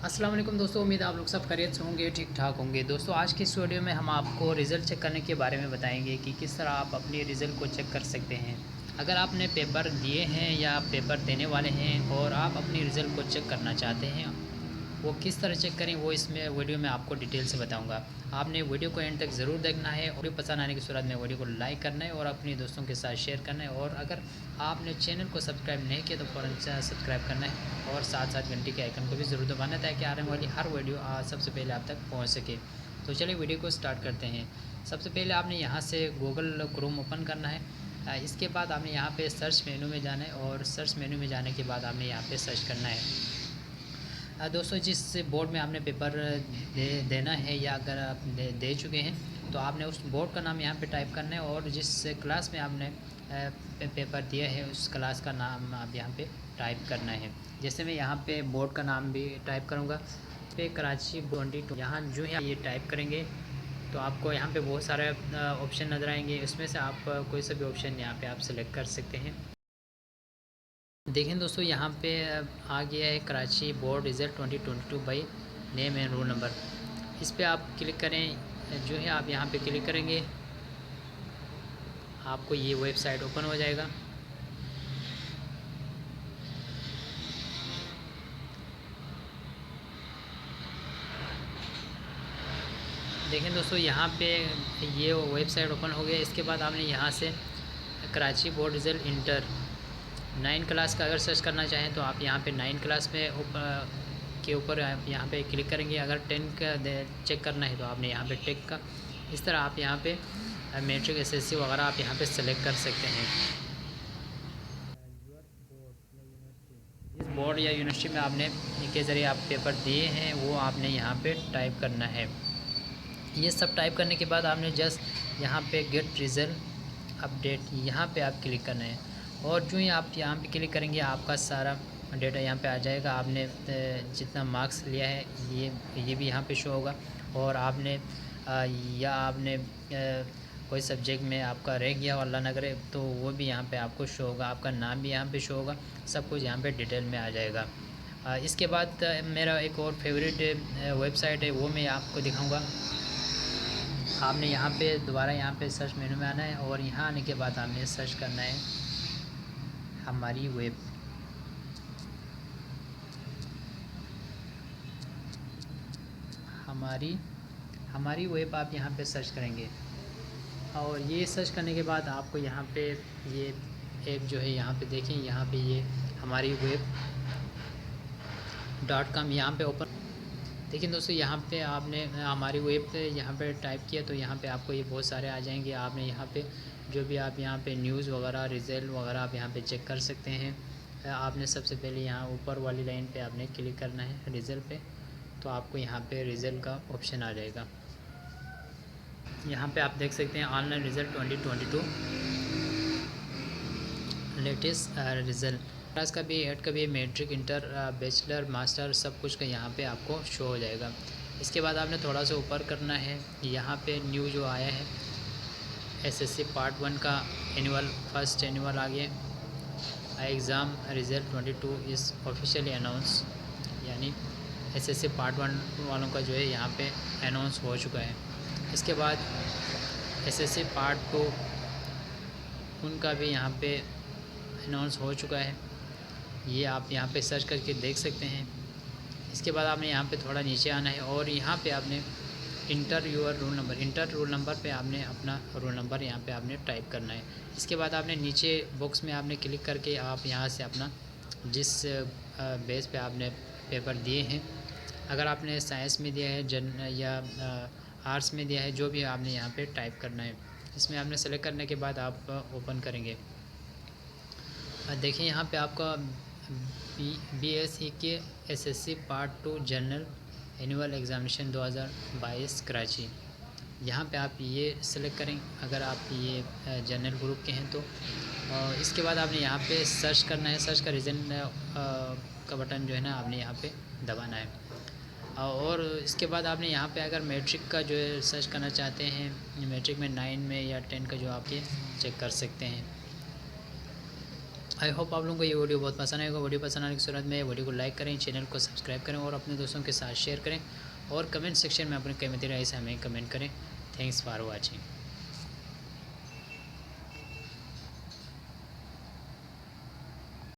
अस्सलाम वालेकुम दोस्तों, उम्मीद है आप लोग सब खैरियत से होंगे, ठीक ठाक होंगे। दोस्तों आज की इस वीडियो में हम आपको रिज़ल्ट चेक करने के बारे में बताएंगे कि किस तरह आप अपनी रिज़ल्ट को चेक कर सकते हैं। अगर आपने पेपर दिए हैं या पेपर देने वाले हैं और आप अपनी रिज़ल्ट को चेक करना चाहते हैं, वो किस तरह चेक करें वो इसमें वीडियो में आपको डिटेल से बताऊंगा। आपने वीडियो को एंड तक ज़रूर देखना है। वीडियो पसंद आने की सूरत में वीडियो को लाइक करना है और अपने दोस्तों के साथ शेयर करना है। और अगर आपने चैनल को सब्सक्राइब नहीं किया तो फ़ौरन से सब्सक्राइब करना है और साथ साथ घंटी के आइकन को भी ज़रूर दबाना है ताकि आने वाली हर वीडियो सबसे पहले आप तक पहुँच सके। तो चलिए वीडियो को स्टार्ट करते हैं। सबसे पहले आपने यहाँ से गूगल क्रोम ओपन करना है। इसके बाद आपने यहाँ पे सर्च मेनू में जाना है और सर्च मेनू में जाने के बाद आपने यहाँ पे सर्च करना है। दोस्तों जिस बोर्ड में आपने पेपर देना है या अगर आप दे चुके हैं तो आपने उस बोर्ड का नाम यहाँ पे टाइप करना है और जिस क्लास में आपने पेपर दिया है उस क्लास का नाम आप यहाँ पे टाइप करना है। जैसे मैं यहाँ पे बोर्ड का नाम भी टाइप करूँगा पे कराची 22। यहाँ जो है ये टाइप करेंगे तो आपको यहाँ पे बहुत सारे ऑप्शन नज़र आएंगे। उसमें से आप कोई सा भी ऑप्शन यहाँ पे आप सेलेक्ट कर सकते हैं। देखें दोस्तों यहाँ पे आ गया है Karachi board result 2022 by name and roll number. इस पर आप क्लिक करें। जो है आप यहाँ पे क्लिक करेंगे आपको ये वेबसाइट ओपन हो जाएगा। देखें दोस्तों यहाँ पे ये वेबसाइट ओपन हो गया। इसके बाद आपने यहाँ से Karachi board result inter 9 class का अगर सर्च करना चाहें तो आप यहाँ पे 9 क्लास में के ऊपर आप यहाँ पे क्लिक करेंगे। अगर 10 का चेक करना है तो आपने यहाँ पे टेक का इस तरह आप यहाँ पे मैट्रिक एसएससी वगैरह आप यहाँ पे सेलेक्ट कर सकते हैं। जिस बोर्ड या यूनिवर्सिटी में आपने के ज़रिए आप पेपर दिए हैं वो आपने यहाँ पे टाइप करना है। ये सब टाइप करने के बाद आपने जस्ट यहाँ पे गेट रिज़ल्ट अपडेट यहाँ पे आप क्लिक करना है और जो ही आप यहाँ पे क्लिक करेंगे आपका सारा डेटा यहाँ पे आ जाएगा। आपने जितना मार्क्स लिया है ये भी यहाँ पे शो होगा और आपने या आपने कोई सब्जेक्ट में आपका रह गया हो अल्लाह ना करे तो वो भी यहाँ पे आपको शो होगा। आपका नाम भी यहाँ पे शो होगा। सब कुछ यहाँ पे डिटेल में आ जाएगा। इसके बाद मेरा एक और फेवरेट वेबसाइट है वो मैं आपको दिखाऊँगा। आपने यहाँ पे दोबारा यहाँ पे सर्च मेनू में आना है और यहाँ आने के बाद आपने सर्च करना है हमारी वेब। हमारी वेब आप यहाँ पे सर्च करेंगे और ये सर्च करने के बाद आपको यहाँ पे ये ऐप जो है यहाँ पे देखें, यहाँ पे ये हमारी वेब .com यहाँ पे ओपन। देखिए दोस्तों यहाँ पे आपने हमारी वेब पे यहाँ पे टाइप किया तो यहाँ पे आपको ये बहुत सारे आ जाएंगे। आपने यहाँ पे जो भी आप यहाँ पे न्यूज़ वगैरह रिज़ल्ट वगैरह आप यहाँ पे चेक कर सकते हैं। आपने सबसे पहले यहाँ ऊपर वाली लाइन पे आपने क्लिक करना है रिज़ल्ट पे, तो आपको यहाँ पे रिज़ल्ट का ऑप्शन आ जाएगा। यहाँ पे आप देख सकते हैं online result 2022 latest result class का भी, एड का भी, मैट्रिक, इंटर, बैचलर, मास्टर सब कुछ का यहाँ पे आपको शो हो जाएगा। इसके बाद आपने थोड़ा सा ऊपर करना है। यहाँ पे न्यू जो आया है एसएससी पार्ट 1 का एनुअल फर्स्ट एनुअल आ गया। Exam result 22 is officially announce, यानी एसएससी पार्ट 1 वालों का जो है यहाँ पे अनाउंस हो चुका है। इसके बाद एसएससी पार्ट 2 उनका भी यहाँ पे अनाउंस हो चुका है। ये आप यहाँ पे सर्च करके देख सकते हैं। इसके बाद आपने यहाँ पे थोड़ा नीचे आना है और यहाँ पे आपने inter your roll number, inter roll number पे आपने अपना रोल नंबर यहाँ पे आपने टाइप करना है। इसके बाद आपने नीचे बॉक्स में आपने क्लिक करके आप यहाँ से अपना जिस बेस पे आपने पेपर दिए हैं, अगर आपने साइंस में दिया है जन या आर्ट्स में दिया है, जो भी आपने यहाँ पे टाइप करना है। इसमें आपने सेलेक्ट करने के बाद आप ओपन करेंगे। देखिए यहाँ पे आपका BSc के SSC part 2 general annual examination 2022 Karachi, यहाँ पे आप ये सेलेक्ट करें अगर आप ये जनरल ग्रुप के हैं तो। इसके बाद आपने यहाँ पे सर्च करना है। सर्च का रीज़न का बटन जो है ना आपने यहाँ पे दबाना है। और इसके बाद आपने यहाँ पे अगर मैट्रिक का जो है सर्च करना चाहते हैं, मैट्रिक में 9 में या 10 का जो आप ये चेक कर सकते हैं। आई होप आप लोगों को ये वीडियो बहुत पसंद आएगा। वीडियो पसंद आने की सूरत में वीडियो को लाइक करें, चैनल को सब्सक्राइब करें और अपने दोस्तों के साथ शेयर करें और कमेंट सेक्शन में अपने कीमती राय से हमें कमेंट करें। Thanks for watching.